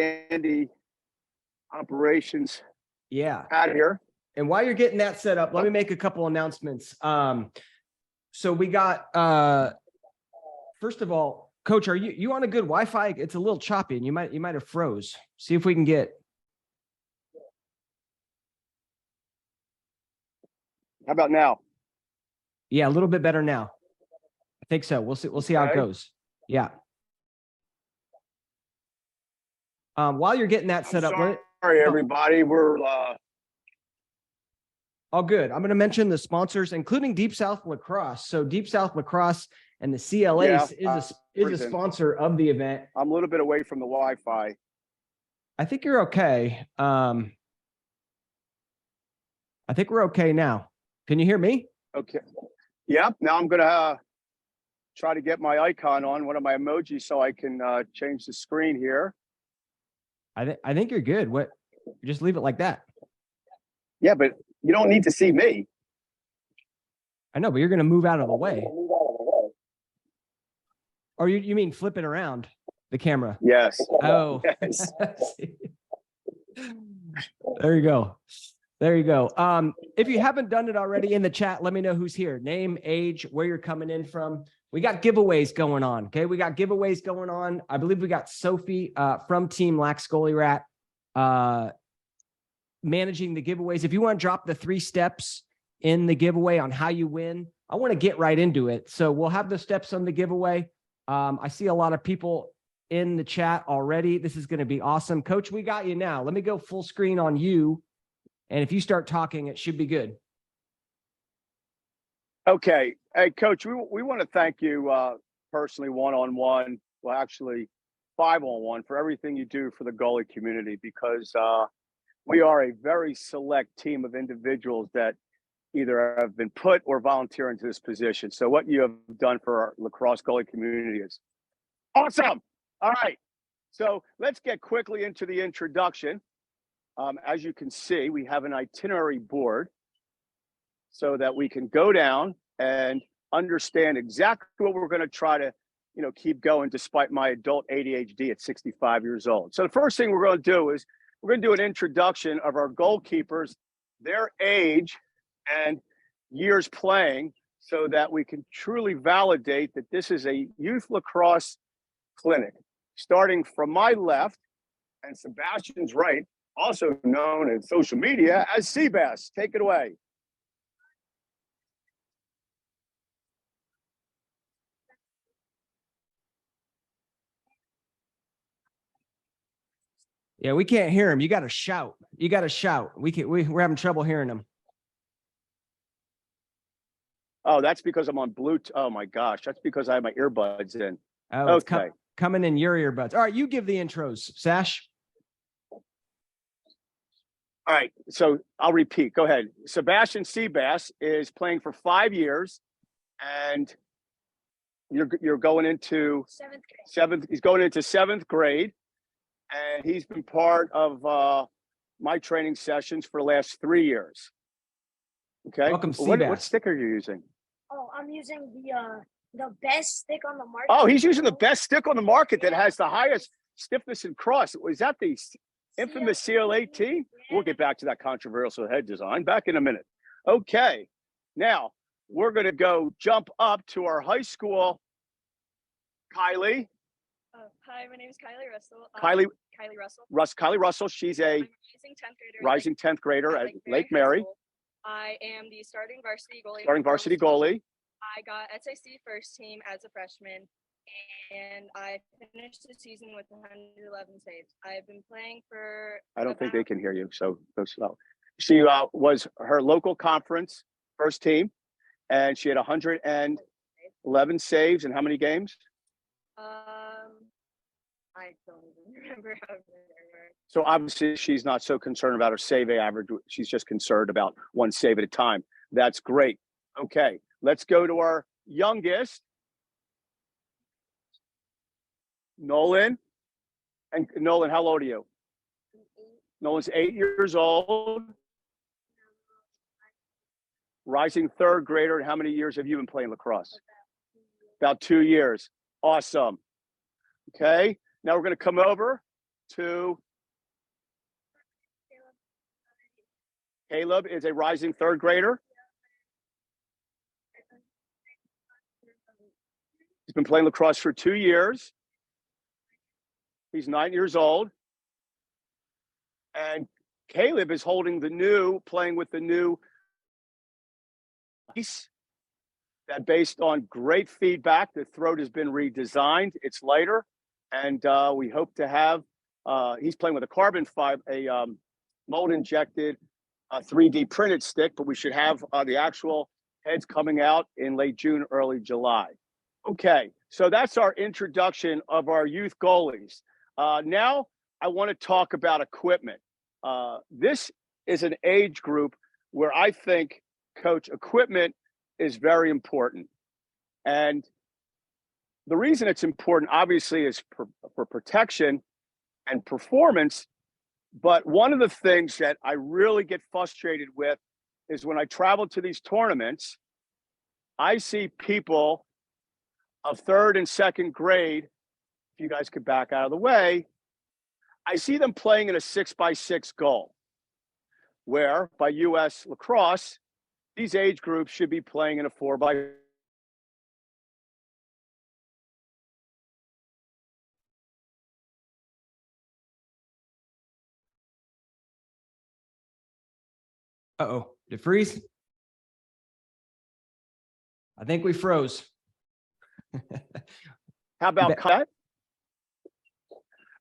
handy operations Yeah. out here. And while you're getting that set up, let me make a couple announcements. So we got, first of all, Coach, are you on a good Wi-Fi? It's a little choppy and you might have froze. See if we can get. How about now? Yeah, a little bit better now. I think so. We'll see how it goes. Yeah. While you're getting that set up. Sorry, everybody. We're all good. I'm going to mention the sponsors, including Deep South Lacrosse. So Deep South Lacrosse and the CLA is a sponsor of the event. I'm a little bit away from the Wi-Fi. I think you're okay. I think we're okay now. Can you hear me? Okay. Yep. Now I'm going to try to get my icon on one of my emojis so I can change the screen here. I think you're good. Just leave it like that. Yeah, but you don't need to see me. I know, but you're going to move out of the way. Or you mean flip it around the camera? Yes. Oh. Yes. There you go. There you go. If you haven't done it already, in the chat, let me know who's here. Name, age, where you're coming in from. We got giveaways going on. Okay, we got giveaways going on. I believe we got Sophie from Team Lax Goalie Rat managing the giveaways. If you want to drop the 3 steps in the giveaway on how you win, I want to get right into it. So we'll have the steps on the giveaway. I see a lot of people in the chat already. This is going to be awesome. Coach, we got you now. Let me go full screen on you. And if you start talking, it should be good. Okay. Hey, Coach, we want to thank you personally, one-on-one, well, actually 5-on-1 for everything you do for the goalie community, because we are a very select team of individuals that either have been put or volunteer into this position. So what you have done for our lacrosse goalie community is awesome. All right. So let's get quickly into the introduction. As you can see, we have an itinerary board so that we can go down and understand exactly what we're going to try to, keep going despite my adult ADHD at 65 years old. So the first thing we're going to do is we're going to do an introduction of our goalkeepers, their age and years playing, so that we can truly validate that this is a youth lacrosse clinic. Starting from my left and Sebastian's right, also known in social media as Seabass. Take it away. Yeah, we can't hear him. You got to shout. You got to shout. We're having trouble hearing him. Oh, that's because I'm on Bluetooth. Oh my gosh, that's because I have my earbuds in. Oh, okay. It's coming in your earbuds. All right, you give the intros, Sash. All right, so I'll repeat. Go ahead. Sebastian Seabass is playing for 5 years, and you're going into seventh. He's going into 7th grade, and he's been part of my training sessions for the last 3 years. Okay. Welcome, Seabass. What stick are you using? Oh, I'm using the best stick on the market. Oh, he's using the best stick on the market that has the highest stiffness and cross. Is that the infamous CL18? Yeah. We'll get back to that controversial head design back in a minute. Okay. Now, we're going to go jump up to our high school. Kylie. Hi, my name is Kylie Russell. Kylie Russell. Kylie Russell. She's a rising 10th grader at Lake Mary. I am the starting varsity goalie. I got SAC first team as a freshman, and I finished the season with 111 saves. I've been playing for... I don't think they can hear you, so go slow. She was her local conference first team, and she had 111 saves in how many games? I don't even remember how many. So obviously she's not so concerned about her save average. She's just concerned about one save at a time. That's great. Okay, let's go to our youngest, Nolan. And Nolan, how old are you? 8. Nolan's 8 years old. Rising 3rd grader. And how many years have you been playing lacrosse? About 2 years. Awesome. Okay, now we're going to come over to Caleb is a rising third grader. He's been playing lacrosse for 2 years. He's 9 years old. And Caleb is playing with the new piece that, based on great feedback, the throat has been redesigned. It's lighter. And we hope to have, he's playing with a carbon fiber, mold injected 3D printed stick, but we should have the actual heads coming out in late June, early July. Okay, so that's our introduction of our youth goalies. Now I want to talk about equipment. This is an age group where I think, Coach, equipment is very important. And the reason it's important, obviously, is for protection and performance. But one of the things that I really get frustrated with is when I travel to these tournaments, I see people of third and second grade, if you guys could back out of the way, I see them playing in a 6x6 goal, where by US lacrosse, these age groups should be playing in a 4x. Uh-oh, did it freeze? I think we froze. How about cut?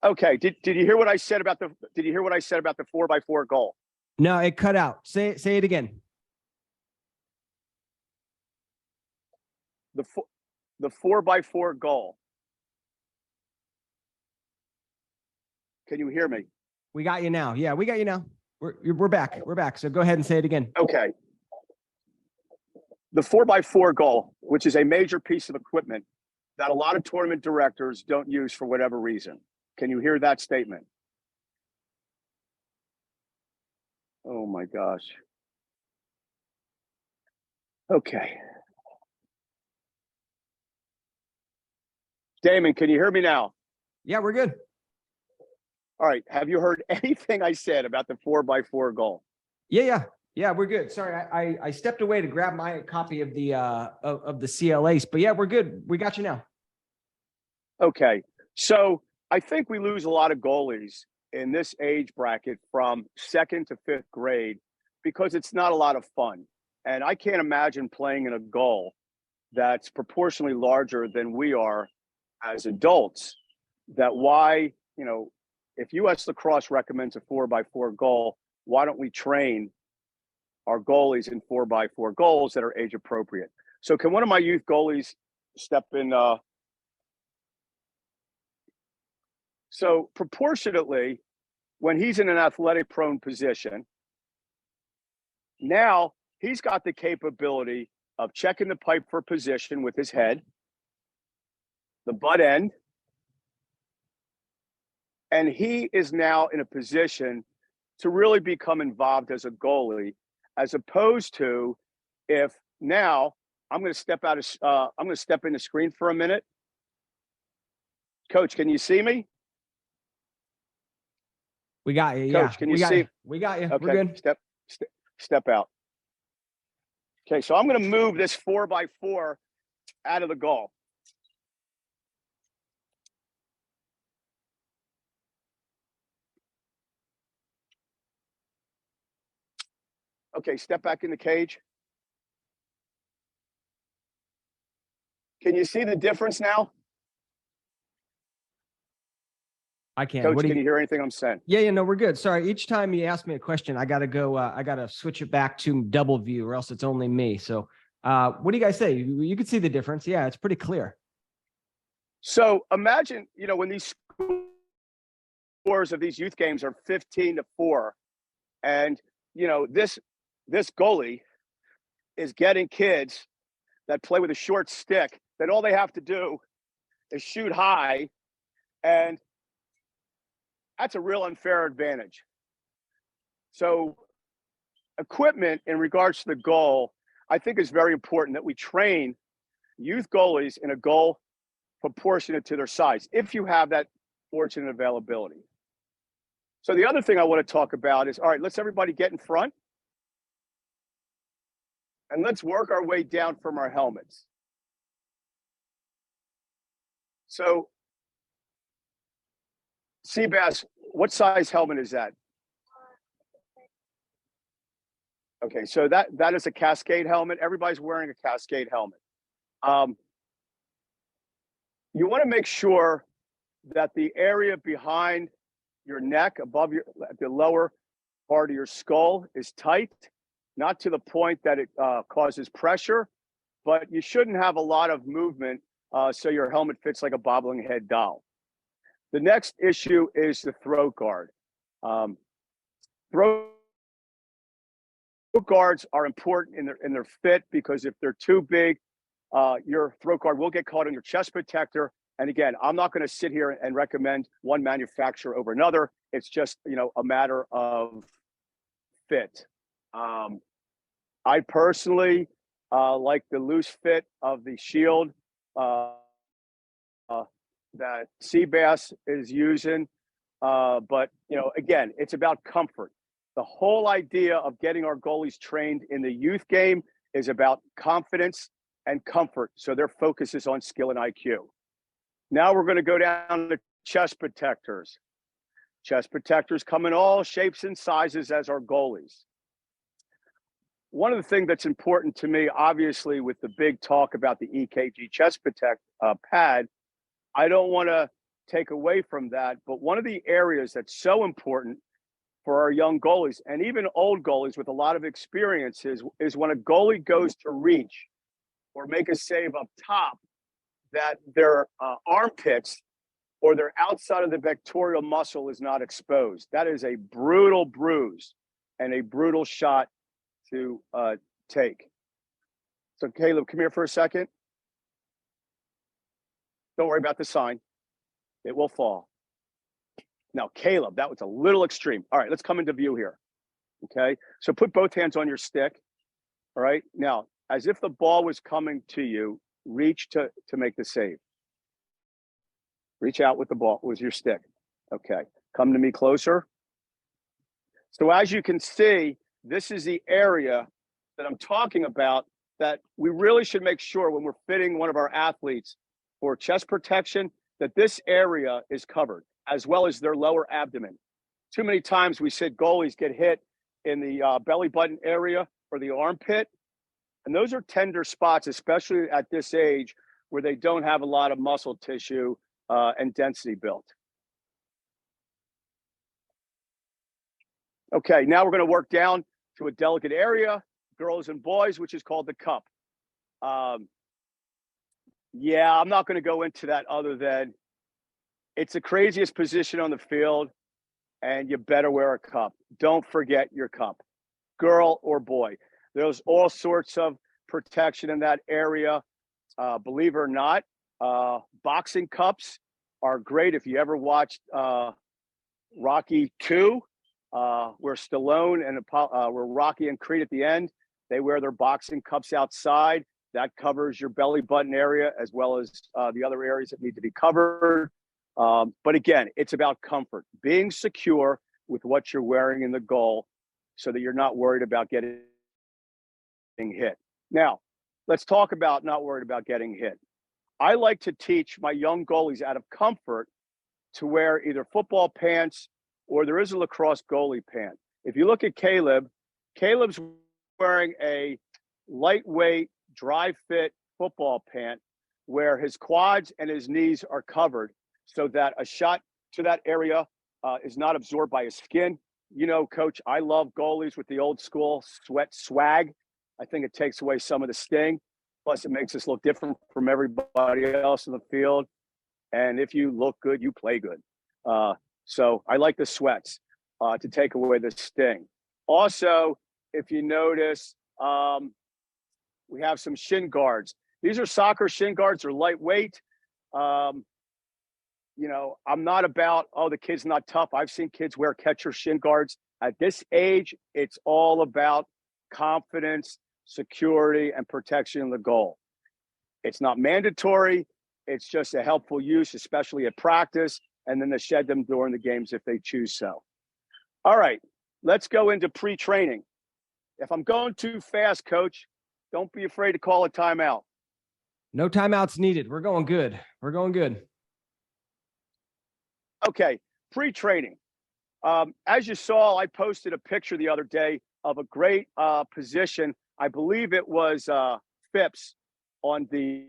Okay. Did you hear what I said about the 4x4 goal? No, it cut out. Say it again. The 4x4 goal. Can you hear me? We got you now. Yeah, we got you now. We're back. We're back. So go ahead and say it again. Okay. The 4x4 goal, which is a major piece of equipment that a lot of tournament directors don't use for whatever reason. Can you hear that statement? Oh my gosh. Okay. Damon, can you hear me now? Yeah, we're good. All right. Have you heard anything I said about the 4x4 goal? Yeah, we're good. Sorry, I stepped away to grab my copy of the CLAs, but yeah, we're good. We got you now. Okay. So I think we lose a lot of goalies in this age bracket from second to fifth grade because it's not a lot of fun. And I can't imagine playing in a goal that's proportionally larger than we are as adults. That why, if US Lacrosse recommends a 4x4 goal, why don't we train our goalies in 4x4 goals that are age appropriate? So can one of my youth goalies step in? So proportionately, when he's in an athletic prone position, now he's got the capability of checking the pipe for position with his head, the butt end, and he is now in a position to really become involved as a goalie, as opposed to if now I'm going to step in the screen for a minute. Coach, can you see me? We got you. Coach, can you see? We got you. Okay, We're good. Step out. Okay, so I'm going to move this 4x4 out of the goal. Okay, step back in the cage. Can you see the difference now? I can. Coach, can you hear anything I'm saying? Yeah, no, we're good. Sorry. Each time you ask me a question, I got to go. I got to switch it back to double view or else it's only me. So what do you guys say? You can see the difference. Yeah, it's pretty clear. So imagine, when these scores of these youth games are 15-4, and, this goalie is getting kids that play with a short stick that all they have to do is shoot high, and that's a real unfair advantage. So equipment in regards to the goal, I think is very important that we train youth goalies in a goal proportionate to their size, if you have that fortunate availability. So the other thing I want to talk about is, all right, let's everybody get in front and let's work our way down from our helmets. So, Seabass, what size helmet is that? Okay, so that is a Cascade helmet. Everybody's wearing a Cascade helmet. You want to make sure that the area behind your neck, above the lower part of your skull, is tight, not to the point that it causes pressure, but you shouldn't have a lot of movement so your helmet fits like a bobbling head doll. The next issue is the throat guard. Throat guards are important in their fit, because if they're too big, your throat guard will get caught in your chest protector. And again, I'm not going to sit here and recommend one manufacturer over another. It's just, a matter of fit. I personally like the loose fit of the shield that Seabass is using. But, again, it's about comfort. The whole idea of getting our goalies trained in the youth game is about confidence and comfort. So their focus is on skill and IQ. Now we're going to go down to chest protectors. Chest protectors come in all shapes and sizes as our goalies. One of the things that's important to me, obviously, with the big talk about the EKG chest protect pad, I don't want to take away from that. But one of the areas that's so important for our young goalies, and even old goalies with a lot of experience, is when a goalie goes to reach or make a save up top, that their armpits or their outside of the pectoral muscle is not exposed. That is a brutal bruise and a brutal shot to take. So Caleb, come here for a second. Don't worry about the sign. It will fall. Now, Caleb, that was a little extreme. All right, let's come into view here. Okay, so put both hands on your stick. All right, now, as if the ball was coming to you, reach to make the save. Reach out with the ball, with your stick. Okay, come to me closer. So as you can see, this is the area that I'm talking about, that we really should make sure when we're fitting one of our athletes for chest protection, that this area is covered, as well as their lower abdomen. Too many times we said goalies get hit in the belly button area or the armpit. And those are tender spots, especially at this age, where they don't have a lot of muscle tissue and density built. Okay, now we're going to work down to a delicate area, girls and boys, which is called the cup. Yeah, I'm not going to go into that, other than it's the craziest position on the field, and you better wear a cup. Don't forget your cup, girl or boy. There's all sorts of protection in that area. Believe it or not, boxing cups are great. If you ever watched Rocky II, where Stallone and where Rocky and Creed at the end, they wear their boxing cups outside. That covers your belly button area, as well as the other areas that need to be covered. But again, it's about comfort, being secure with what you're wearing in the goal, so that you're not worried about getting hit. Now, let's talk about not worried about getting hit. I like to teach my young goalies, out of comfort, to wear either football pants, or there is a lacrosse goalie pant. If you look at Caleb, Caleb's wearing a lightweight, dry fit football pant where his quads and his knees are covered, so that a shot to that area is not absorbed by his skin. You know, Coach, I love goalies with the old school sweat swag. I think it takes away some of the sting. Plus, it makes us look different from everybody else in the field. And if you look good, you play good. So I like the sweats to take away the sting. Also, if you notice, we have some shin guards. These are soccer shin guards. They're lightweight. I'm not about, the kid's not tough. I've seen kids wear catcher shin guards. At this age, it's all about confidence, security, and protection of the goal. It's not mandatory. It's just a helpful use, especially at practice, and then to shed them during the games if they choose so. All right, let's go into pre-training. If I'm going too fast, coach, don't be afraid to call a timeout. No timeouts needed. We're going good. We're going good. Okay, pre-training. As you saw, I posted a picture the other day of a great position. I believe it was Phipps on the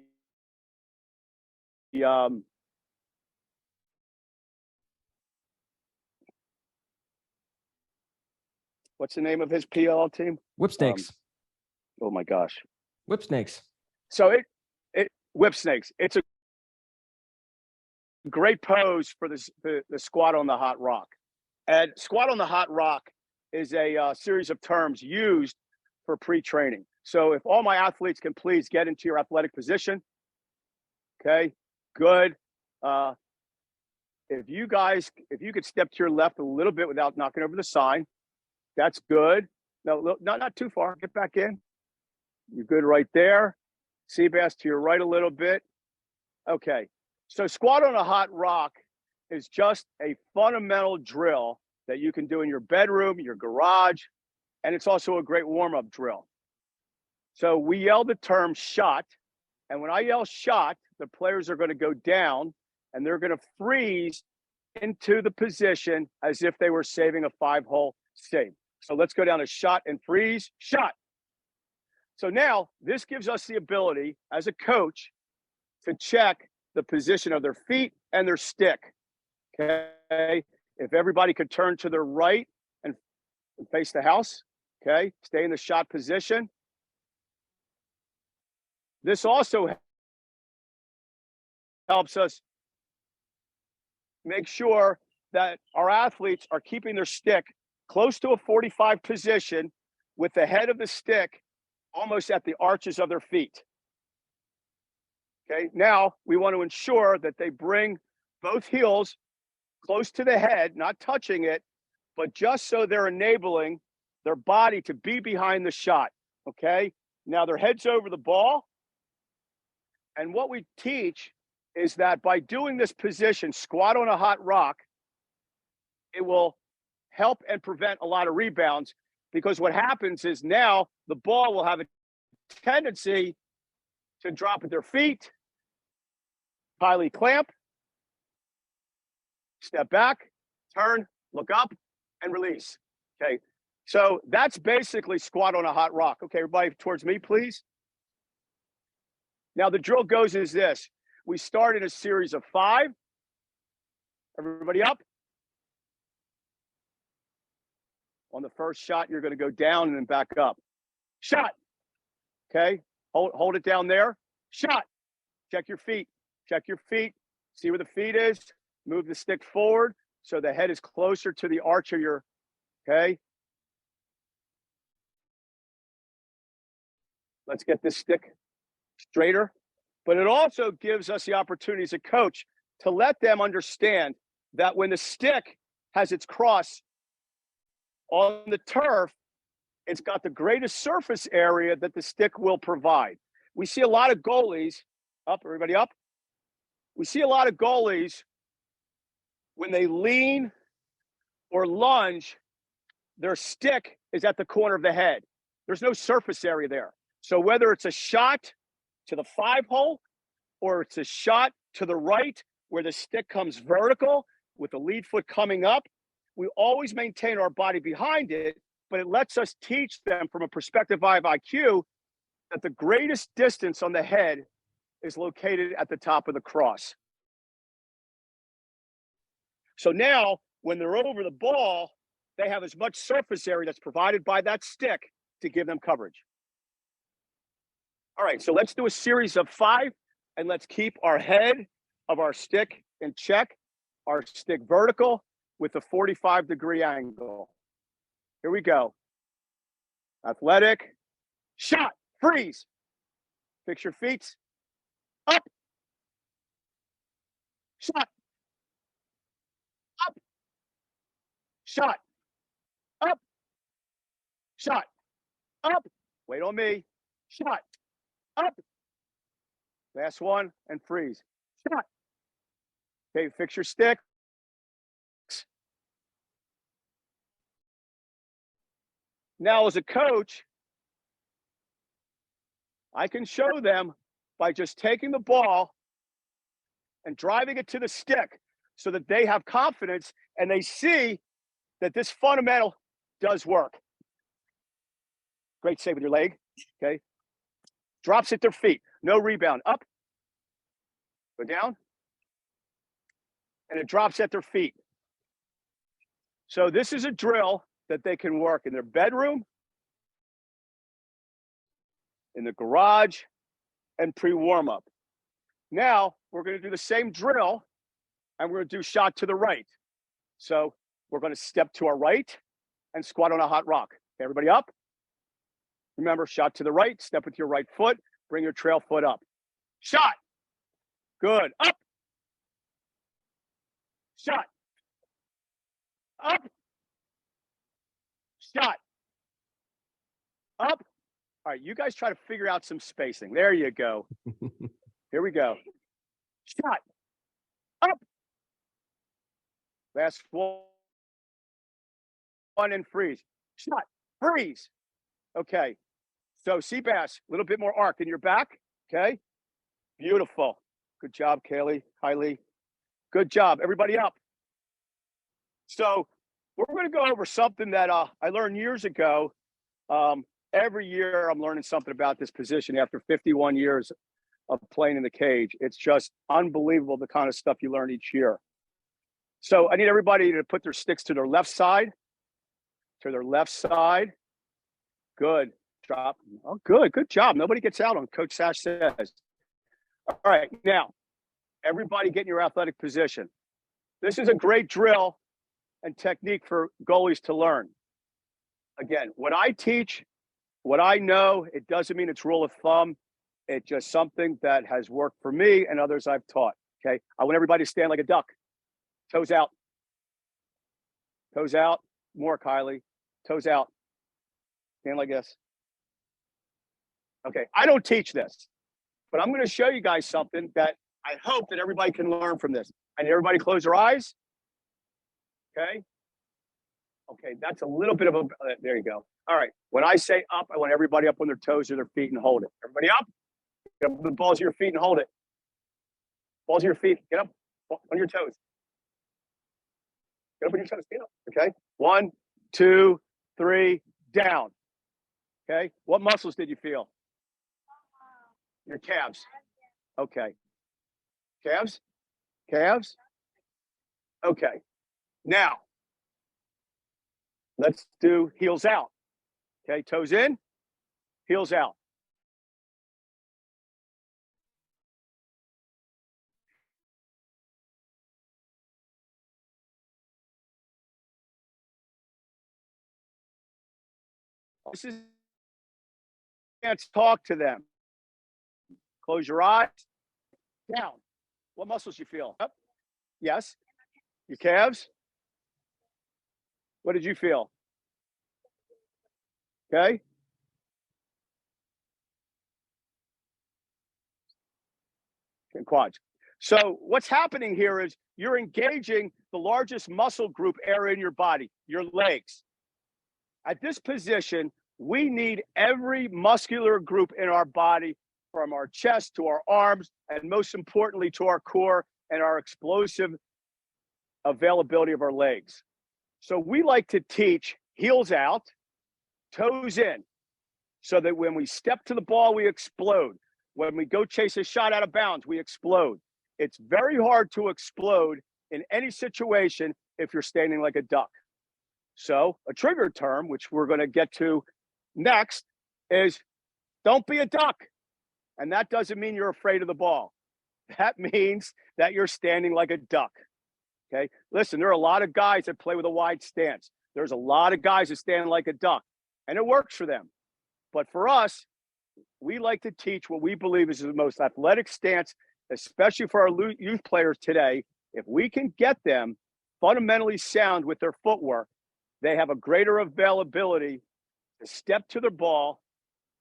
what's the name of his PL team? Whip snakes. Oh my gosh. Whip snakes. So it whip snakes. It's a great pose for the squat on the hot rock. And squat on the hot rock is a series of terms used for pre-training. So if all my athletes can please get into your athletic position. Okay, good. If you could step to your left a little bit without knocking over the sign, that's good. No, not too far. Get back in. You're good right there. Seabass to your right a little bit. Okay. So squat on a hot rock is just a fundamental drill that you can do in your bedroom, your garage, and it's also a great warm-up drill. So we yell the term shot, and when I yell shot, the players are going to go down and they're going to freeze into the position as if they were saving a 5-hole save. So let's go down to shot and freeze, shot. So now this gives us the ability as a coach to check the position of their feet and their stick. Okay. If everybody could turn to their right and face the house, okay, stay in the shot position. This also helps us make sure that our athletes are keeping their stick close to a 45 position with the head of the stick almost at the arches of their feet. Okay, now we want to ensure that they bring both heels close to the head, not touching it, but just so they're enabling their body to be behind the shot. Okay, now their head's over the ball. And what we teach is that by doing this position, squat on a hot rock, it will help and prevent a lot of rebounds, because what happens is now the ball will have a tendency to drop at their feet, Kylie clamp, step back, turn, look up, and release. Okay, so that's basically squat on a hot rock. Okay, everybody towards me, please. Now the drill goes is this. We start in a series of 5. Everybody up. On the first shot, you're going to go down and then back up. Shot. Okay, hold it down there. Shot. Check your feet. Check your feet. See where the feet is. Move the stick forward so the head is closer to the arch of your, okay? Let's get this stick straighter. But it also gives us the opportunity as a coach to let them understand that when the stick has its cross on the turf, it's got the greatest surface area that the stick will provide. We see a lot of goalies, up, everybody up. We see a lot of goalies when they lean or lunge, their stick is at the corner of the head. There's no surface area there. So whether it's a shot to the 5-hole or it's a shot to the right where the stick comes vertical with the lead foot coming up, we always maintain our body behind it, but it lets us teach them from a perspective of IQ that the greatest distance on the head is located at the top of the cross. So now when they're over the ball, they have as much surface area that's provided by that stick to give them coverage. All right, so let's do a series of 5, and let's keep our head of our stick in check, our stick vertical with a 45-degree angle. Here we go. Athletic, shot, freeze. Fix your feet. Up. Shot. Up. Shot. Up. Shot. Up. Wait on me. Shot. Up. Last one, and freeze. Shot. Okay, fix your stick. Now, as a coach, I can show them by just taking the ball and driving it to the stick so that they have confidence and they see that this fundamental does work. Great save with your leg, okay? Drops at their feet, no rebound, up, go down, and it drops at their feet. So this is a drill that they can work in their bedroom, in the garage, and pre-warm-up. Now, we're gonna do the same drill, and we're gonna do shot to the right. So we're gonna step to our right and squat on a hot rock. Okay, everybody up? Remember, shot to the right, step with your right foot, bring your trail foot up. Shot. Good. Up. Shot. Up. Shot. Up. All right, you guys try to figure out some spacing. There you go. Here we go. Shot. Up. Last one and freeze. Shot. Freeze. Okay. So Seabass, a little bit more arc in your back. Okay. Beautiful. Good job, Kaylee, Kylie. Good job. Everybody up. So we're going to go over something that I learned years ago. Every year I'm learning something about this position after 51 years of playing in the cage. It's just unbelievable the kind of stuff you learn each year. So I need everybody to put their sticks to their left side. To their left side. Good. Drop. Oh, good. Good job. Nobody gets out on Coach Sash says. All right. Now, everybody get in your athletic position. This is a great drill and technique for goalies to learn. Again, what I teach, what I know, it doesn't mean it's rule of thumb. It's just something that has worked for me and others I've taught. Okay. I want everybody to stand like a duck. Toes out. Toes out. More, Kylie. Toes out. Stand like this. Okay. I don't teach this, but I'm going to show you guys something that I hope that everybody can learn from this. And everybody close their eyes. Okay. Okay. That's a little bit of a, there you go. All right. When I say up, I want everybody up on their toes or their feet and hold it. Everybody up. Get up the balls of your feet and hold it. Balls of your feet. Get up on your toes. Get up on your toes. Stand up. Okay. 1, 2, 3, down. Okay. What muscles did you feel? Your calves. Okay. Calves? Calves? Okay. Now, let's do heels out. Okay. Toes in, heels out. This is chance to talk to them. Close your eyes. Down. What muscles you feel? Up. Yes. Your calves. What did you feel? Okay. And quads. So what's happening here is you're engaging the largest muscle group area in your body, your legs. At this position, we need every muscular group in our body, from our chest to our arms, and most importantly, to our core and our explosive availability of our legs. So we like to teach heels out, toes in, so that when we step to the ball, we explode. When we go chase a shot out of bounds, we explode. It's very hard to explode in any situation if you're standing like a duck. So a trigger term, which we're going to get to next, is don't be a duck. And that doesn't mean you're afraid of the ball. That means that you're standing like a duck. Okay. Listen, there are a lot of guys that play with a wide stance. There's a lot of guys that stand like a duck, and it works for them. But for us, we like to teach what we believe is the most athletic stance, especially for our youth players today. If we can get them fundamentally sound with their footwork, they have a greater availability to step to the ball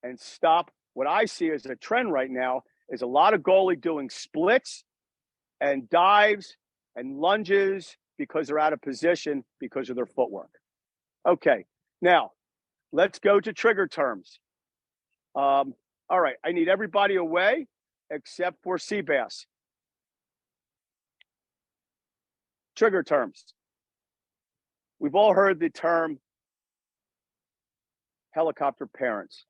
and stop. What I see as a trend right now is a lot of goalie doing splits and dives and lunges because they're out of position because of their footwork. Okay, now let's go to trigger terms. All right, I need everybody away except for Seabass. Trigger terms. We've all heard the term helicopter parents.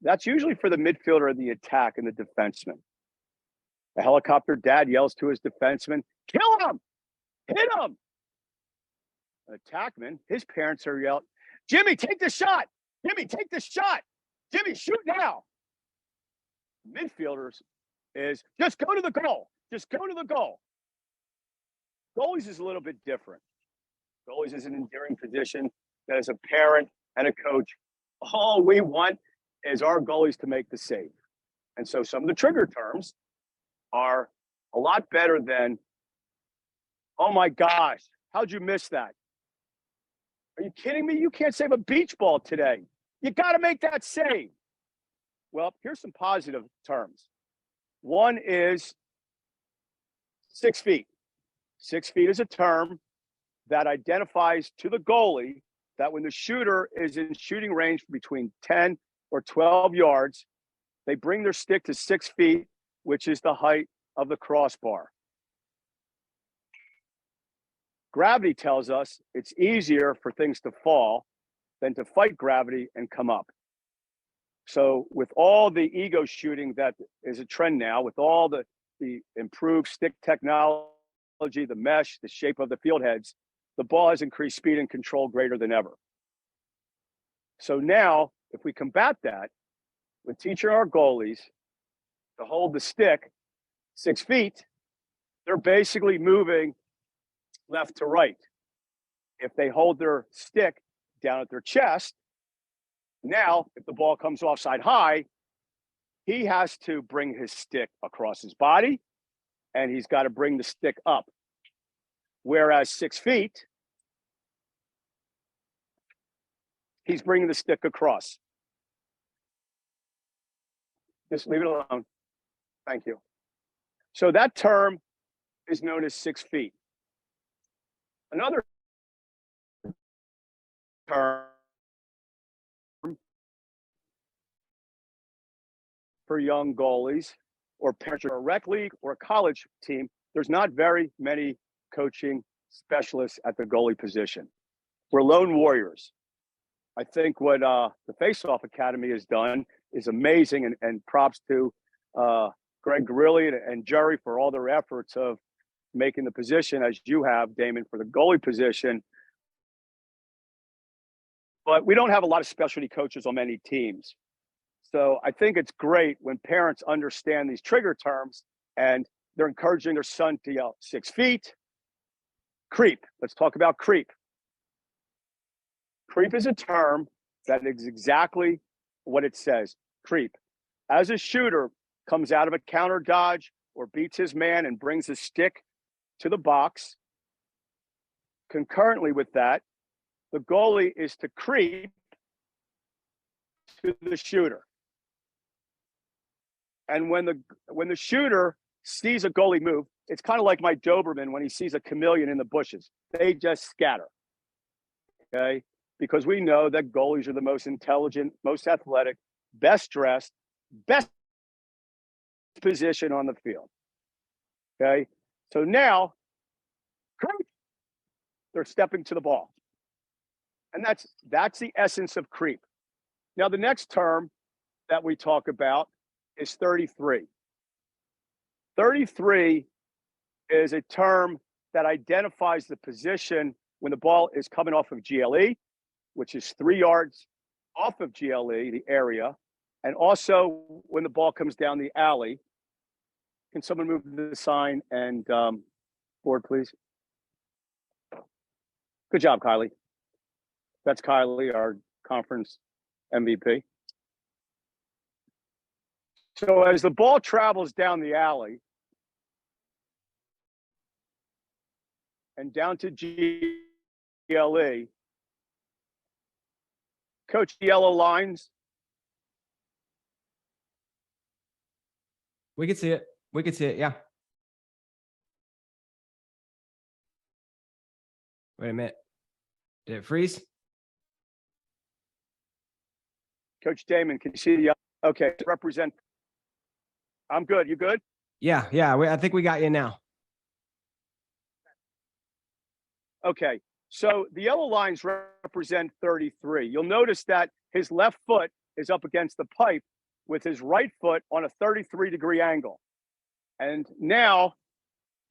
That's usually for the midfielder of the attack and the defenseman. The helicopter dad yells to his defenseman, kill him, hit him. An attackman, his parents are yelling, Jimmy, take the shot. Jimmy, take the shot. Jimmy, shoot now. Midfielders is just go to the goal. Just go to the goal. Goalies is a little bit different. Goalies is an endearing position that as a parent and a coach, all we want is our goalies to make the save. And so some of the trigger terms are a lot better than, oh my gosh, how'd you miss that? Are you kidding me? You can't save a beach ball today. You got to make that save. Well, here's some positive terms. One is 6 feet. 6 feet is a term that identifies to the goalie that when the shooter is in shooting range between 10 or 12 yards, they bring their stick to 6 feet, which is the height of the crossbar. Gravity tells us it's easier for things to fall than to fight gravity and come up. So with all the ego shooting that is a trend now, with all the improved stick technology, the mesh, the shape of the field heads, the ball has increased speed and control greater than ever. So now, if we combat that with teaching our goalies to hold the stick 6 feet, they're basically moving left to right. If they hold their stick down at their chest, now if the ball comes offside high, he has to bring his stick across his body and he's got to bring the stick up. Whereas 6 feet, he's bringing the stick across. Just leave it alone. Thank you. So that term is known as 6 feet. Another term for young goalies or parents or a rec league or a college team, there's not very many coaching specialists at the goalie position. We're lone warriors. I think what the Face-Off Academy has done is amazing, and props to Greg Gorilli and Jerry for all their efforts of making the position, as you have, Damon, for the goalie position. But we don't have a lot of specialty coaches on many teams. So I think it's great when parents understand these trigger terms and they're encouraging their son to yell 6 feet. Creep. Let's talk about creep. Creep is a term that is exactly what it says. Creep. As a shooter comes out of a counter dodge or beats his man and brings his stick to the box, concurrently with that, the goalie is to creep to the shooter. And when the shooter sees a goalie move, it's kind of like my Doberman when he sees a chameleon in the bushes. They just scatter, okay? Because we know that goalies are the most intelligent, most athletic, best dressed, best position on the field, okay? So now, they're stepping to the ball. And that's the essence of creep. Now, the next term that we talk about is 33. 33 is a term that identifies the position when the ball is coming off of GLE, which is 3 yards off of GLE, the area, and also when the ball comes down the alley. Can someone move the sign and board, please? Good job, Kylie. That's Kylie, our conference MVP. So as the ball travels down the alley and down to GLE, coach, yellow lines. We can see it. We can see it. Yeah. Wait a minute. Did it freeze? Coach Damon, can you see the, okay, represent. I'm good. You good? Yeah. I think we got you now. Okay. So the yellow lines represent 33. You'll notice that his left foot is up against the pipe with his right foot on a 33-degree angle. And now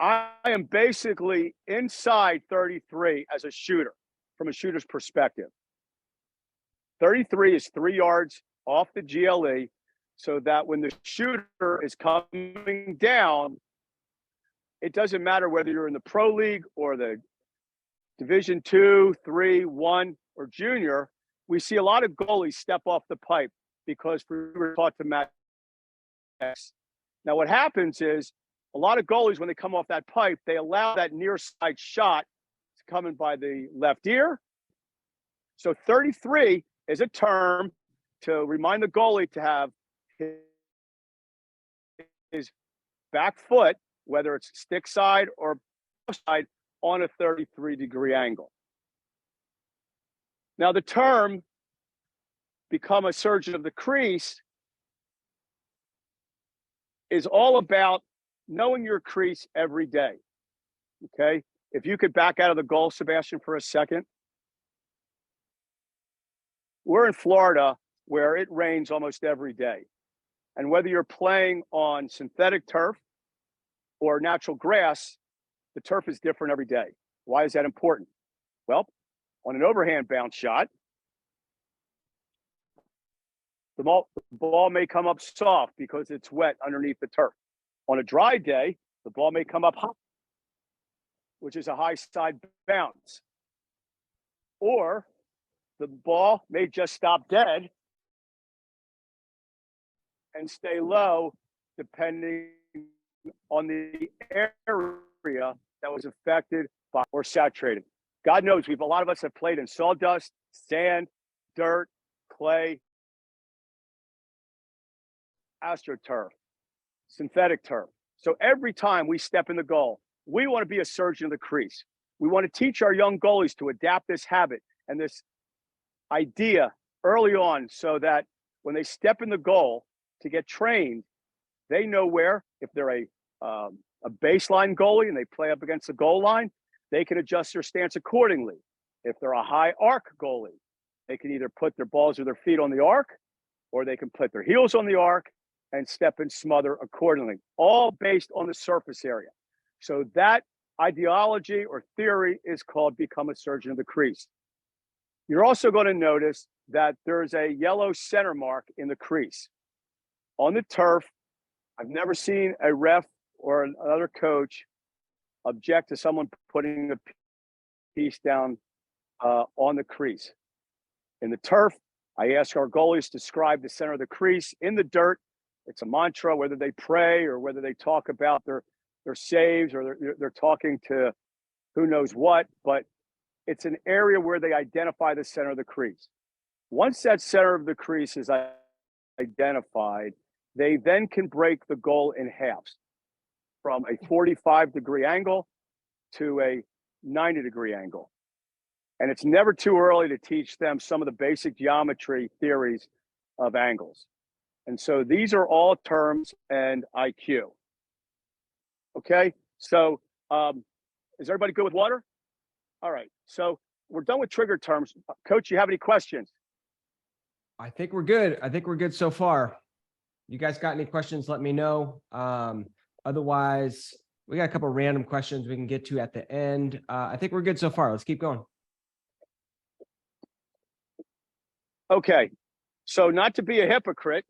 I am basically inside 33 as a shooter from a shooter's perspective. 33 is 3 yards off the GLE, so that when the shooter is coming down, it doesn't matter whether you're in the pro league or the Division 2, 3, 1, or junior. We see a lot of goalies step off the pipe because we were taught to match. Now, what happens is a lot of goalies, when they come off that pipe, they allow that near side shot to come in by the left ear. So 33 is a term to remind the goalie to have his back foot, whether it's stick side or side, on a 33-degree angle. Now, the term become a surgeon of the crease is all about knowing your crease every day. Okay? If you could back out of the goal, Sebastian, for a second. We're in Florida where it rains almost every day. And whether you're playing on synthetic turf or natural grass, the turf is different every day. Why is that important? Well, on an overhand bounce shot, the ball may come up soft because it's wet underneath the turf. On a dry day, the ball may come up hot, which is a high side bounce. Or the ball may just stop dead and stay low, depending on the area that was affected by or saturated. God knows a lot of us have played in sawdust, sand, dirt, clay, astroturf, synthetic turf. So every time we step in the goal, we want to be a surgeon of the crease. We want to teach our young goalies to adapt this habit and this idea early on so that when they step in the goal to get trained, they know where, if they're a baseline goalie and they play up against the goal line, they can adjust their stance accordingly. If they're a high arc goalie, they can either put their balls or their feet on the arc, or they can put their heels on the arc and step and smother accordingly, all based on the surface area. So that ideology or theory is called become a surgeon of the crease. You're also going to notice that there's a yellow center mark in the crease. On the turf, I've never seen a ref or another coach object to someone putting a piece down on the crease. In the turf, I ask our goalies to describe the center of the crease in the dirt. It's a mantra, whether they pray or whether they talk about their saves or they're talking to who knows what, but it's an area where they identify the center of the crease. Once that center of the crease is identified, they then can break the goal in halves from a 45-degree angle to a 90-degree angle. And it's never too early to teach them some of the basic geometry theories of angles. And so these are all terms and IQ. Okay, so is everybody good with water? All right, so we're done with trigger terms. Coach, you have any questions? I think we're good. I think we're good so far. You guys got any questions, let me know. Otherwise, we got a couple of random questions we can get to at the end. I think we're good so far. Let's keep going. Okay, so not to be a hypocrite,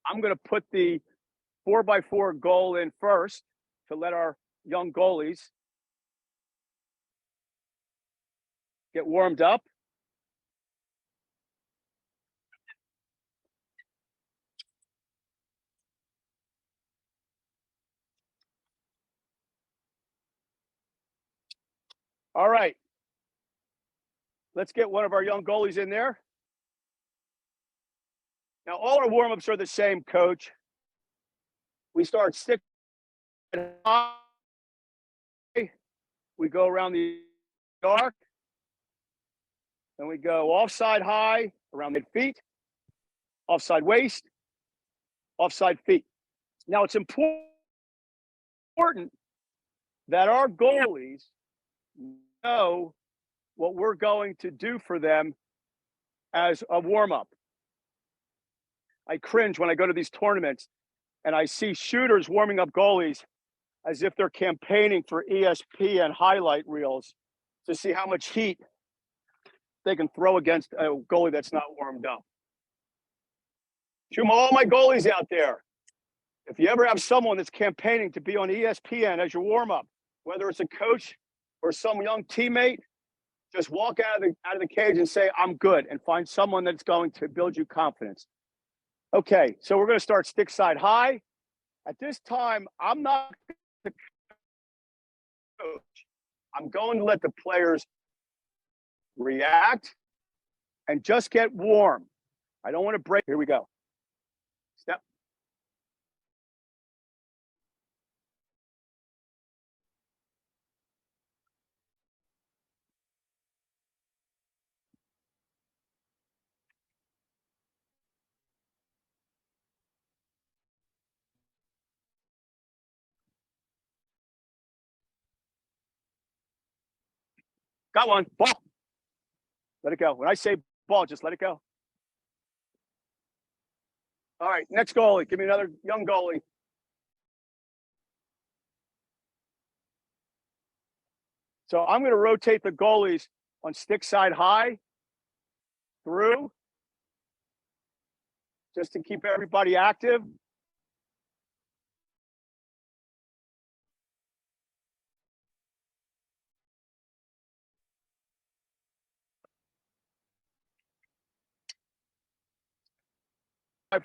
I'm going to put the 4x4 goal in first to let our young goalies get warmed up. All right, let's get one of our young goalies in there. Now, all our warm-ups are the same, Coach. We start stick high. We go around the arc. Then we go offside high around mid-feet. offside waist, offside feet. Now, it's important that our goalies know what we're going to do for them as a warm-up. I cringe when I go to these tournaments and I see shooters warming up goalies as if they're campaigning for ESPN highlight reels to see how much heat they can throw against a goalie that's not warmed up. To all my goalies out there, if you ever have someone that's campaigning to be on ESPN as your warm-up, whether it's a coach or some young teammate, just walk out of the cage and say, I'm good, and find someone that's going to build you confidence. Okay, so we're going to start stick side high. At this time, I'm not the coach. I'm going to let the players react and just get warm. I don't want to break. Here we go. Step. Got one. Ball. Let it go. When I say ball, just let it go. All right, next goalie. Give me another young goalie. So I'm going to rotate the goalies on stick side high through just to keep everybody active.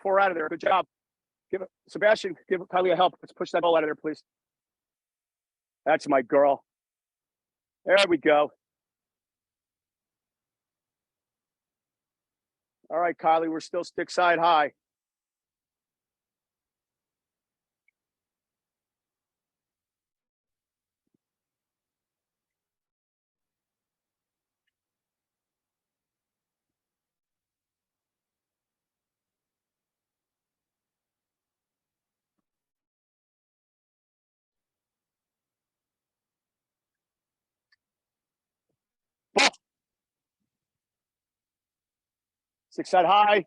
Four out of there. Good job. Give it, Sebastian, give Kylie a help. Let's push that ball out of there, please. That's my girl. There we go. All right, Kylie, we're still stick side high. Ball. Stick side high.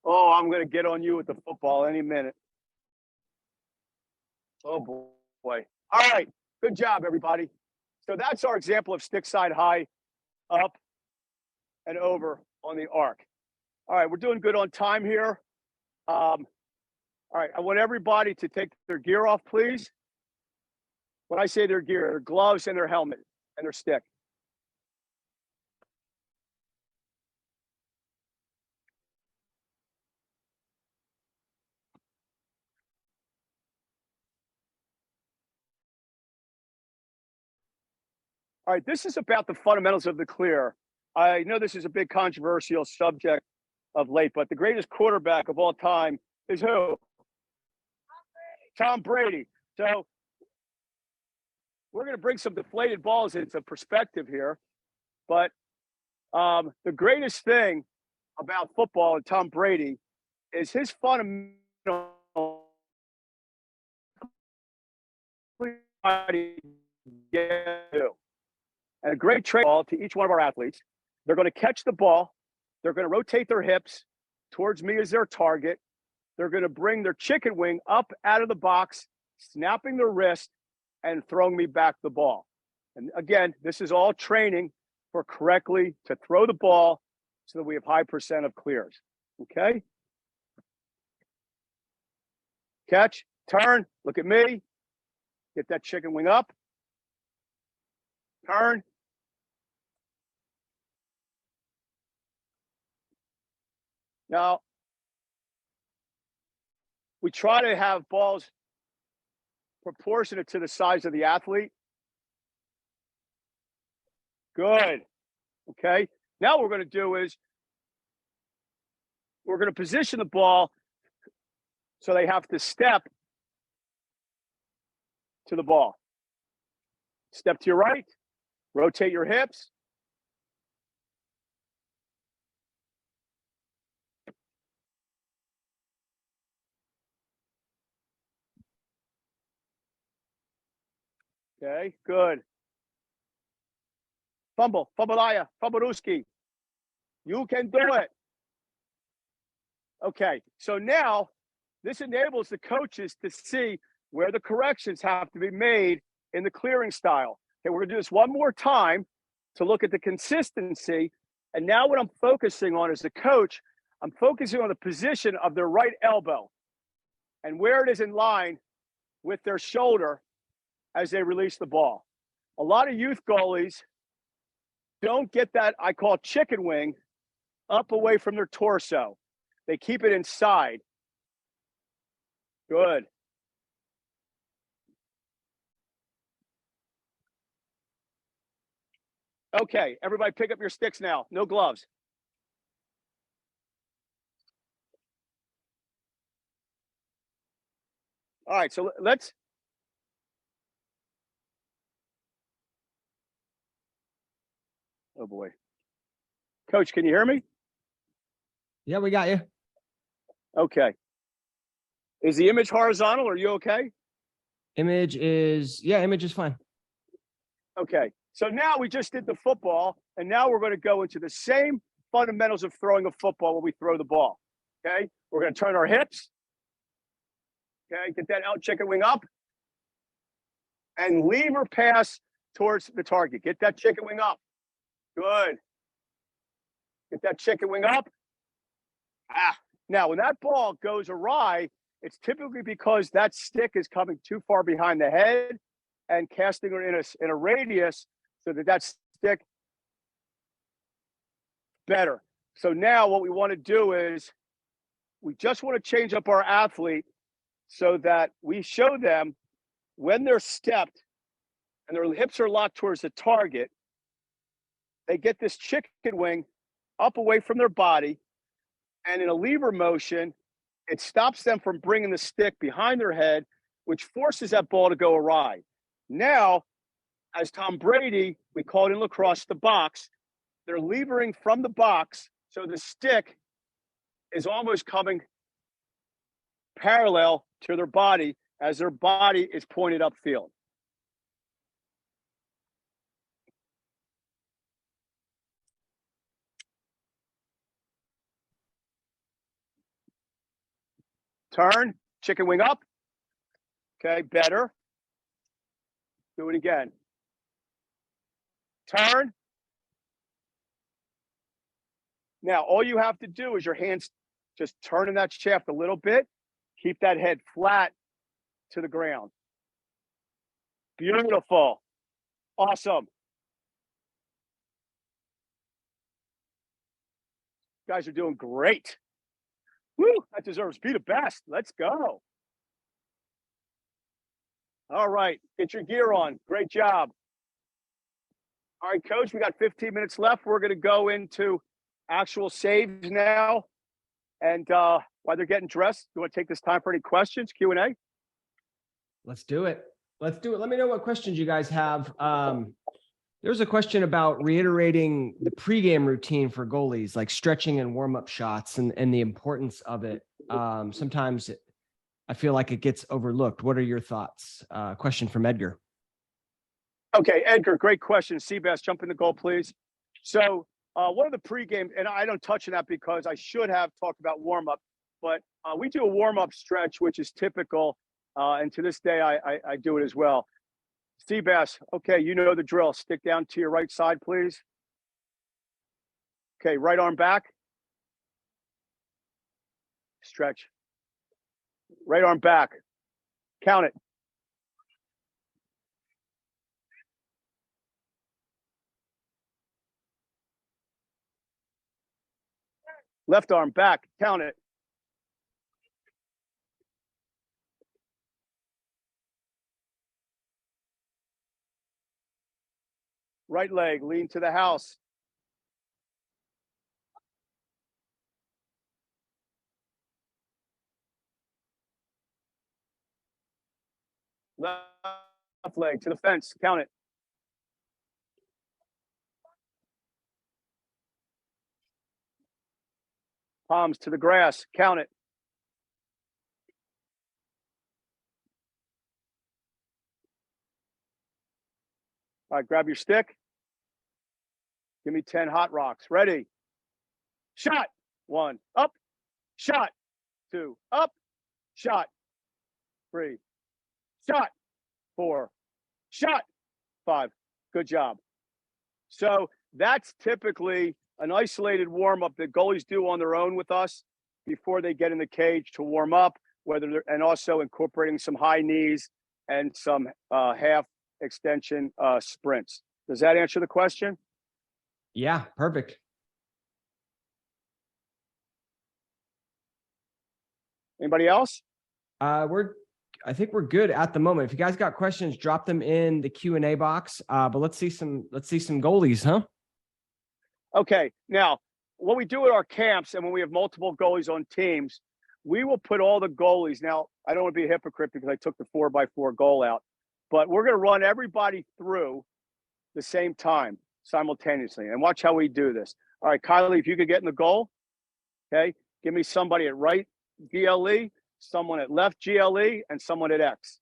Oh, I'm going to get on you with the football any minute. Oh, boy. All right. Good job, everybody. So that's our example of stick side high, up, and over on the arc. All right, we're doing good on time here. All right, I want everybody to take their gear off, please. When I say their gear, their gloves and their helmet and their stick. All right, this is about the fundamentals of the clear. I know this is a big controversial subject of late, but the greatest quarterback of all time is who? Tom Brady. So we're going to bring some deflated balls into perspective here. But the greatest thing about football and Tom Brady is his fundamental and a great trade ball to each one of our athletes. They're going to catch the ball. They're going to rotate their hips towards me as their target. They're going to bring their chicken wing up out of the box, snapping their wrist and throwing me back the ball. And again, this is all training for correctly to throw the ball so that we have high percent of clears. Okay? Catch, turn, look at me. Get that chicken wing up. Turn. Now, we try to have balls proportionate to the size of the athlete. Good. Okay. Now what we're going to do is we're going to position the ball so they have to step to the ball. Step to your right, rotate your hips. Okay, good. Fumbalaya, Fumbleruski. You can do it. Okay, so now this enables the coaches to see where the corrections have to be made in the clearing style. Okay, we're gonna do this one more time to look at the consistency. And now what I'm focusing on as a coach, I'm focusing on the position of their right elbow and where it is in line with their shoulder as they release the ball. A lot of youth goalies don't get that, I call chicken wing, up away from their torso. They keep it inside. Good. Okay, everybody pick up your sticks now. No gloves. All right, so let's. Oh boy. Coach, can you hear me? Yeah, we got you. Okay. Is the image horizontal? Are you okay? Image is fine. Okay. So now we just did the football, and now we're going to go into the same fundamentals of throwing a football when we throw the ball. Okay. We're going to turn our hips. Okay. Get that out chicken wing up. And lever pass towards the target. Get that chicken wing up. Good. Get that chicken wing up. Now, when that ball goes awry, it's typically because that stick is coming too far behind the head and casting it in a radius so that stick better. So now what we want to do is we just want to change up our athlete so that we show them when they're stepped and their hips are locked towards the target, they get this chicken wing up away from their body, and in a lever motion, it stops them from bringing the stick behind their head, which forces that ball to go awry. Now, as Tom Brady, we call it in lacrosse the box, they're levering from the box, so the stick is almost coming parallel to their body as their body is pointed upfield. Turn, chicken wing up. Okay, better. Do it again. Turn. Now, all you have to do is your hands just turning that shaft a little bit. Keep that head flat to the ground. Beautiful. Awesome. You guys are doing great. Woo, that deserves be the best. Let's go. All right, get your gear on. Great job. All right, coach, we got 15 minutes left. We're going to go into actual saves now. And while they're getting dressed, you want to take this time for any questions, Q&A? Let's do it. Let's do it. Let me know what questions you guys have. There's a question about reiterating the pregame routine for goalies, like stretching and warm-up shots and the importance of it. Sometimes I feel like it gets overlooked. What are your thoughts? Question from Edgar. Okay, Edgar, great question. Seabass, jump in the goal, please. So one of the pregame, and I don't touch on that because I should have talked about warm-up, but we do a warm-up stretch, which is typical, and to this day, I do it as well. Seabass, okay, you know the drill. Stick down to your right side, please. Okay, right arm back. Stretch. Right arm back. Count it. Left arm back. Count it. Right leg, lean to the house. Left leg to the fence. Count it. Palms to the grass. Count it. All right, grab your stick. Give me 10 hot rocks. Ready? Shot. 1. Up. Shot. 2. Up. Shot. 3. Shot. 4. Shot. 5. Good job. So that's typically an isolated warm-up that goalies do on their own with us before they get in the cage to warm up, and also incorporating some high knees and some half extension sprints. Does that answer the question? Yeah, perfect. Anybody else? I think we're good at the moment. If you guys got questions, drop them in the Q&A box. But let's see some goalies, huh? Okay. Now, what we do at our camps, and when we have multiple goalies on teams, we will put all the goalies. Now, I don't want to be a hypocrite because I took the 4x4 goal out, but we're going to run everybody through the same time simultaneously. And watch how we do this. All right, Kylie, if you could get in the goal, okay, give me somebody at right GLE, someone at left GLE, and someone at X.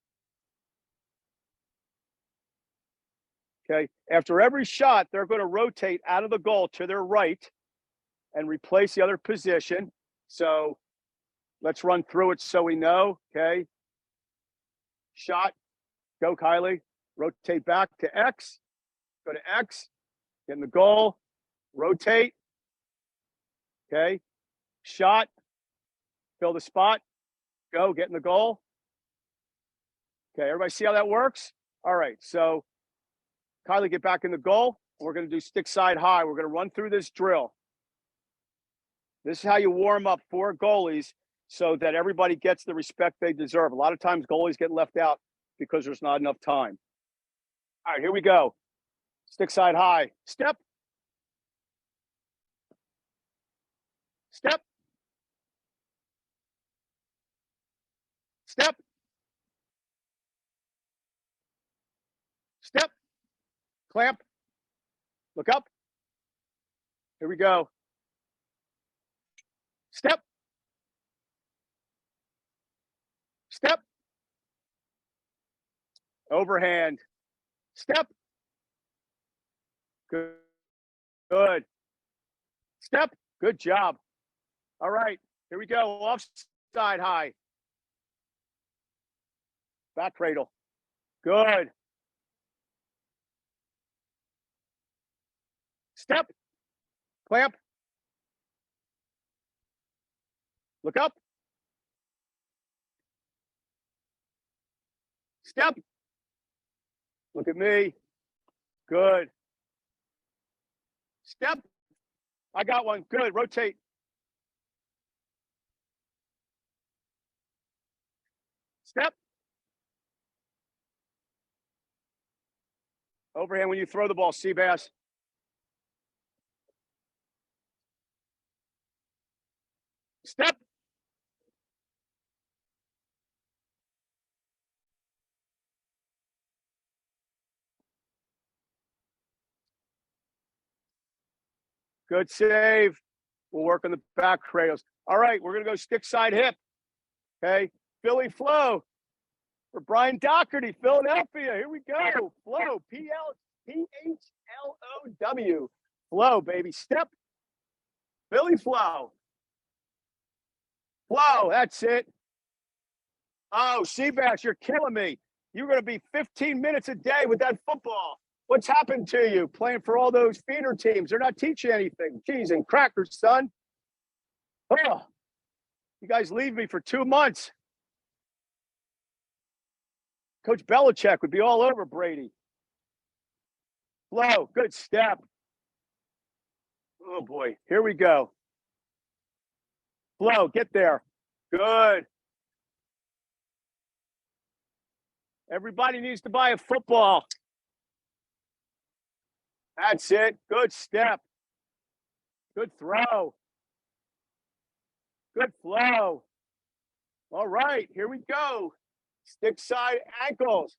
Okay. After every shot, they're going to rotate out of the goal to their right and replace the other position. So let's run through it so we know. Okay. Shot. Go, Kylie. Rotate back to X. Go to X. Get in the goal. Rotate. Okay. Shot. Fill the spot. Go. Get in the goal. Okay. Everybody see how that works? All right. So Kylie, get back in the goal. We're going to do stick side high. We're going to run through this drill. This is how you warm up 4 goalies so that everybody gets the respect they deserve. A lot of times goalies get left out because there's not enough time. All right, here we go. Stick side high. Step. Step. Step. Step. Clamp. Look up. Here we go. Step. Step. Overhand. Step. Good. Good. Step. Good job. All right. Here we go. Offside high. Back cradle. Good. Step. Clamp. Look up. Step. Look at me. Good. Step. I got one. Good. Rotate. Step. Overhand when you throw the ball, Seabass. Step. Good save. We'll work on the back cradles. All right, we're going to go stick side hip. Okay. Philly flow for Brian Doherty, Philadelphia. Here we go. Flow. P-H-L-O-W. Flow, baby. Step. Philly flow. Flow. That's it. Oh, Seabass, you're killing me. You're going to be 15 minutes a day with that football. What's happened to you playing for all those feeder teams? They're not teaching anything. Cheese and crackers, son. Oh, you guys leave me for 2 months. Coach Belichick would be all over Brady. Flow, good step. Oh, boy. Here we go. Flow, get there. Good. Everybody needs to buy a football. That's it. Good step. Good throw. Good flow. All right, here we go. Stick side ankles.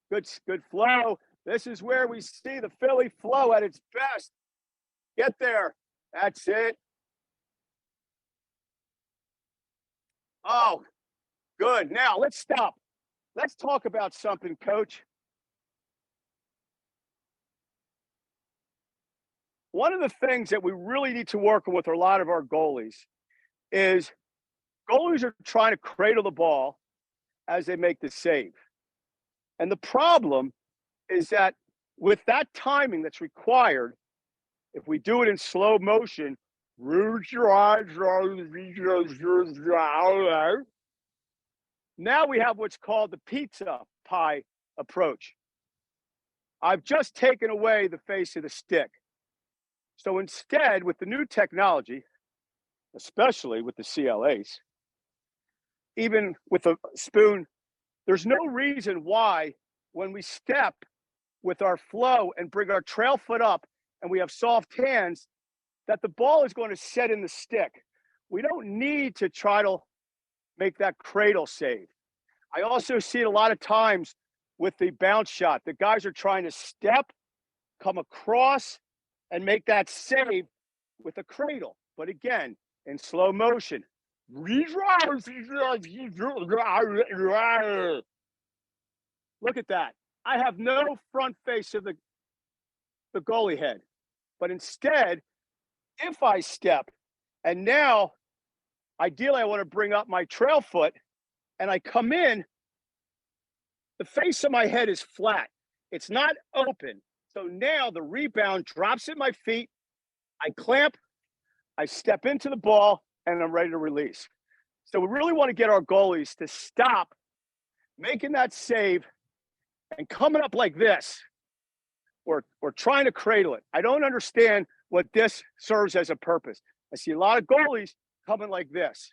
Good flow. This is where we see the Philly flow at its best. Get there. That's it. Oh, good. Now let's stop. Let's talk about something, coach. One of the things that we really need to work with a lot of our goalies is goalies are trying to cradle the ball as they make the save. And the problem is that with that timing that's required, if we do it in slow motion, now we have what's called the pizza pie approach. I've just taken away the face of the stick. So instead, with the new technology, especially with the CLAs, even with a spoon, there's no reason why when we step with our flow and bring our trail foot up and we have soft hands, that the ball is going to set in the stick. We don't need to try to make that cradle save. I also see it a lot of times with the bounce shot. The guys are trying to step, come across, and make that save with a cradle. But again, in slow motion. Look at that. I have no front face of the goalie head. But instead, if I step, and now, ideally, I want to bring up my trail foot, and I come in, the face of my head is flat. It's not open. So now the rebound drops at my feet. I clamp, I step into the ball, and I'm ready to release. So we really want to get our goalies to stop making that save and coming up like this, or trying to cradle it. I don't understand what this serves as a purpose. I see a lot of goalies coming like this.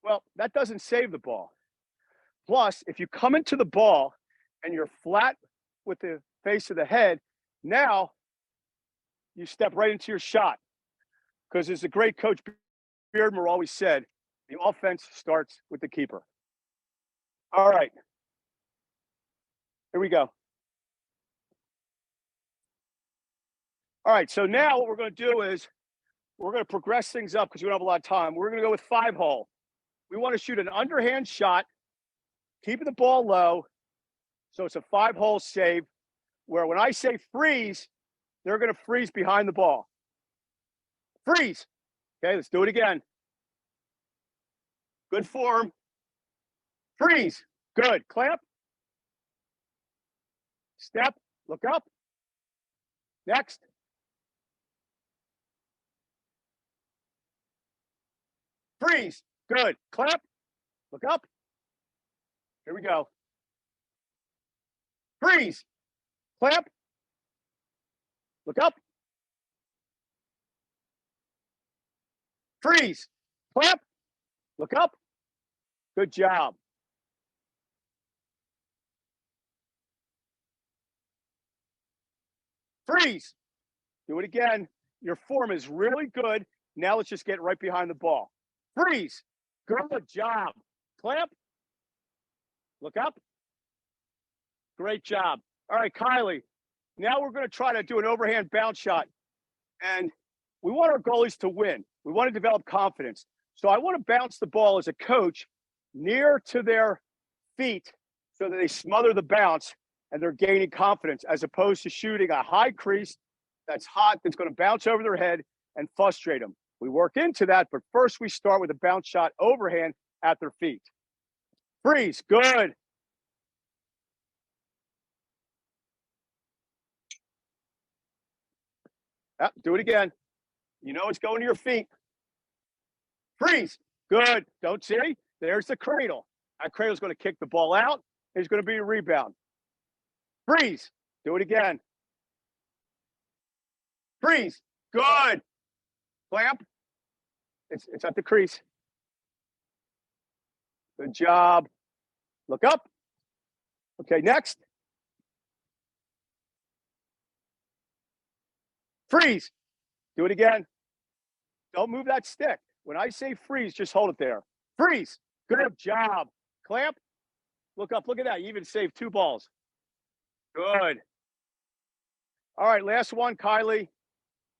Well, that doesn't save the ball. Plus, if you come into the ball and you're flat with the face of the head, now you step right into your shot. Because as the great coach Beardmore always said, the offense starts with the keeper. All right. Here we go. All right, so now what we're going to do is we're going to progress things up because we don't have a lot of time. We're going to go with 5-hole. We want to shoot an underhand shot, keeping the ball low. So it's a 5-hole save where when I say freeze, they're going to freeze behind the ball. Freeze. Okay, let's do it again. Good form. Freeze. Good. Clamp. Step. Look up. Next. Freeze. Good. Clamp. Look up. Here we go. Freeze. Clamp. Look up. Freeze. Clamp. Look up. Good job. Freeze. Do it again. Your form is really good. Now let's just get right behind the ball. Freeze. Good job. Clamp. Look up. Great job. All right, Kylie. Now we're going to try to do an overhand bounce shot. And we want our goalies to win. We want to develop confidence. So I want to bounce the ball as a coach near to their feet so that they smother the bounce and they're gaining confidence, as opposed to shooting a high crease that's hot, that's going to bounce over their head and frustrate them. We work into that, but first we start with a bounce shot overhand at their feet. Freeze. Good. Do it again. You know it's going to your feet. Freeze. Good. Don't see? There's the cradle. That cradle is going to kick the ball out. There's going to be a rebound. Freeze. Do it again. Freeze. Good. Clamp. It's at the crease. Good job. Look up. Okay, next. Freeze. Do it again. Don't move that stick. When I say freeze, just hold it there. Freeze. Good job. Clamp. Look up. Look at that. You even saved 2 balls. Good. All right, last one, Kylie.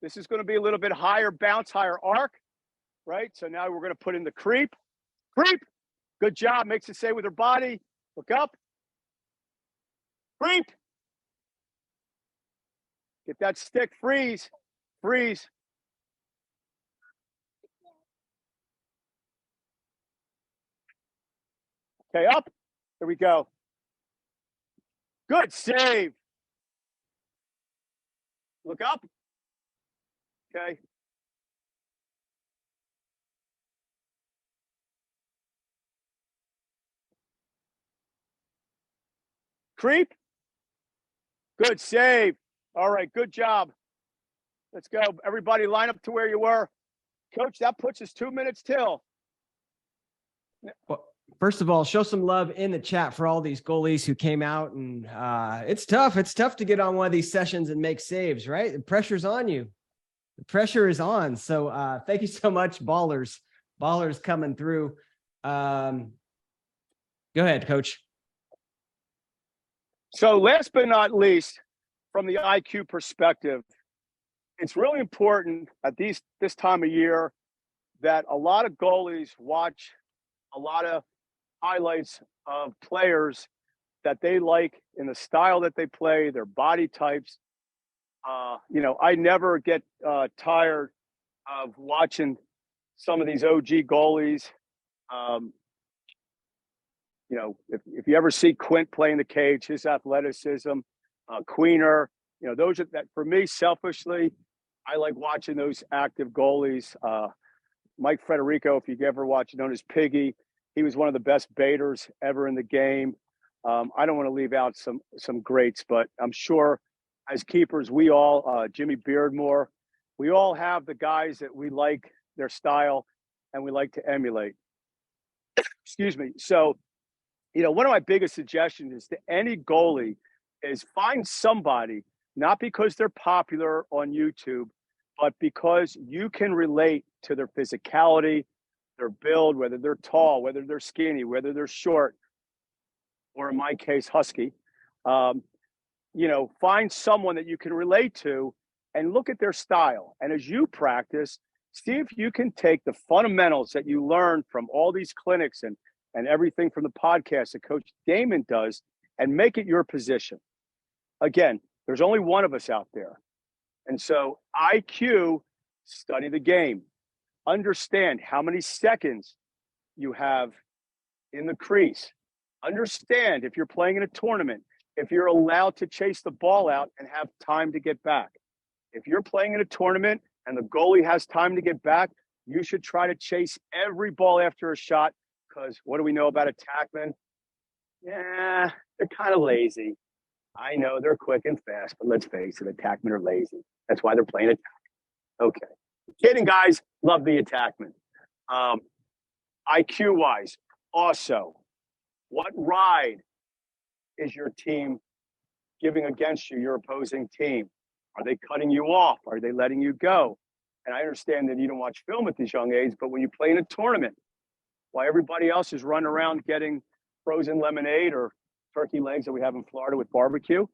This is going to be a little bit higher bounce, higher arc, right? So now we're going to put in the creep. Creep. Good job. Makes it stay with her body. Look up. Creep. Get that stick. Freeze. Freeze. Okay, up. Here we go. Good save. Look up. Okay. Creep. Good save. All right, good job. Let's go. Everybody line up to where you were. Coach, that puts us 2 minutes till. Well, first of all, show some love in the chat for all these goalies who came out, and it's tough. It's tough to get on one of these sessions and make saves, right? The pressure's on you. The pressure is on. So thank you so much, ballers. Ballers coming through. Go ahead, Coach. So last but not least, from the IQ perspective, it's really important at this time of year that a lot of goalies watch a lot of highlights of players that they like in the style that they play, their body types. I never get tired of watching some of these OG goalies. If you ever see Quint playing the cage, his athleticism, Queener, those are that for me, selfishly, I like watching those active goalies. Mike Federico, if you ever watch, known as Piggy, he was one of the best baiters ever in the game. I don't want to leave out some greats, but I'm sure as keepers, we all, Jimmy Beardmore, we all have the guys that we like their style and we like to emulate. Excuse me. So, one of my biggest suggestions is to any goalie is find somebody, not because they're popular on YouTube, but because you can relate to their physicality, their build, whether they're tall, whether they're skinny, whether they're short, or in my case, husky. Find someone that you can relate to and look at their style. And as you practice, see if you can take the fundamentals that you learn from all these clinics and everything from the podcast that Coach Damon does and make it your position. Again, there's only one of us out there. And so IQ, study the game. Understand how many seconds you have in the crease. Understand if you're playing in a tournament, if you're allowed to chase the ball out and have time to get back. If you're playing in a tournament and the goalie has time to get back, you should try to chase every ball after a shot, because what do we know about attackmen? Yeah, they're kind of lazy. I know they're quick and fast, but let's face it, attackmen are lazy. That's why they're playing attack. Okay. Kidding, guys. Love the attackmen. IQ-wise, also, what ride is your team giving against you, your opposing team? Are they cutting you off? Are they letting you go? And I understand that you don't watch film at these young age, but when you play in a tournament, while everybody else is running around getting frozen lemonade or turkey legs that we have in Florida with barbecue,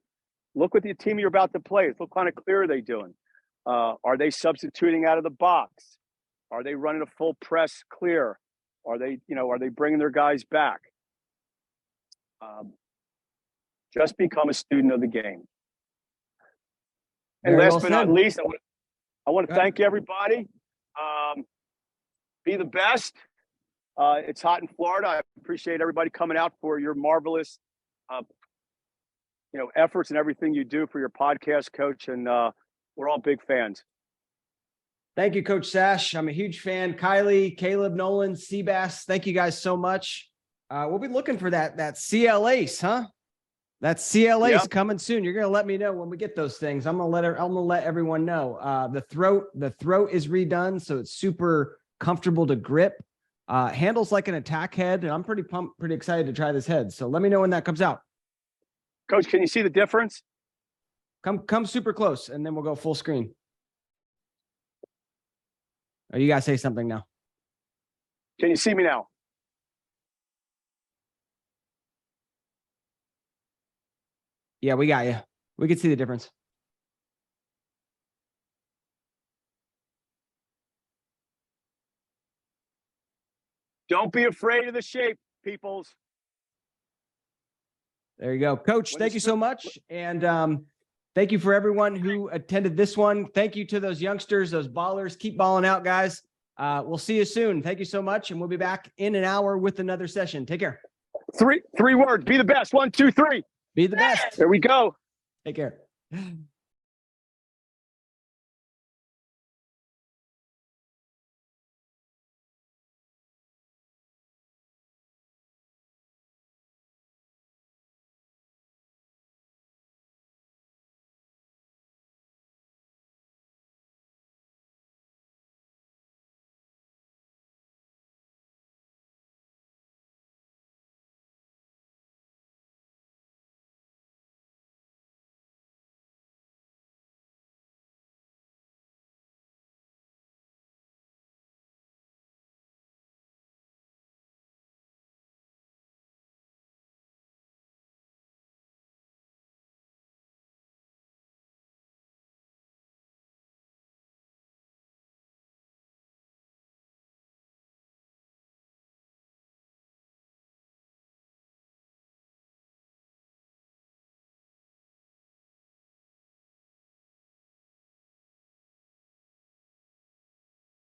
look what the team you're about to play. What kind of clear are they doing? Are they substituting out of the box? Are they running a full press clear? Are they bringing their guys back? Just become a student of the game. And last but not least, I want to thank everybody. Be the best. It's hot in Florida. I appreciate everybody coming out for your marvelous, efforts and everything you do for your podcast, Coach. And we're all big fans. Thank you, Coach Sash. I'm a huge fan. Kylie, Caleb, Nolan, Seabass, thank you guys so much. We'll be looking for that CL Ace, huh? That CL Ace coming soon. You're gonna let me know when we get those things. I'm gonna let everyone know. The throat is redone, so it's super comfortable to grip. Handles like an attack head, and I'm pretty excited to try this head. So let me know when that comes out. Coach, can you see the difference? Come super close, and then we'll go full screen. Oh, you gotta say something now. Can you see me now? Yeah, we got you. We can see the difference. Don't be afraid of the shape, peoples. There you go. Coach, When thank the you so str- much. And thank you for everyone who attended this one. Thank you to those youngsters, those ballers. Keep balling out, guys. We'll see you soon. Thank you so much. And we'll be back in an hour with another session. Take care. Three words. Be the best. 1, 2, 3. Be the best. There we go. Take care.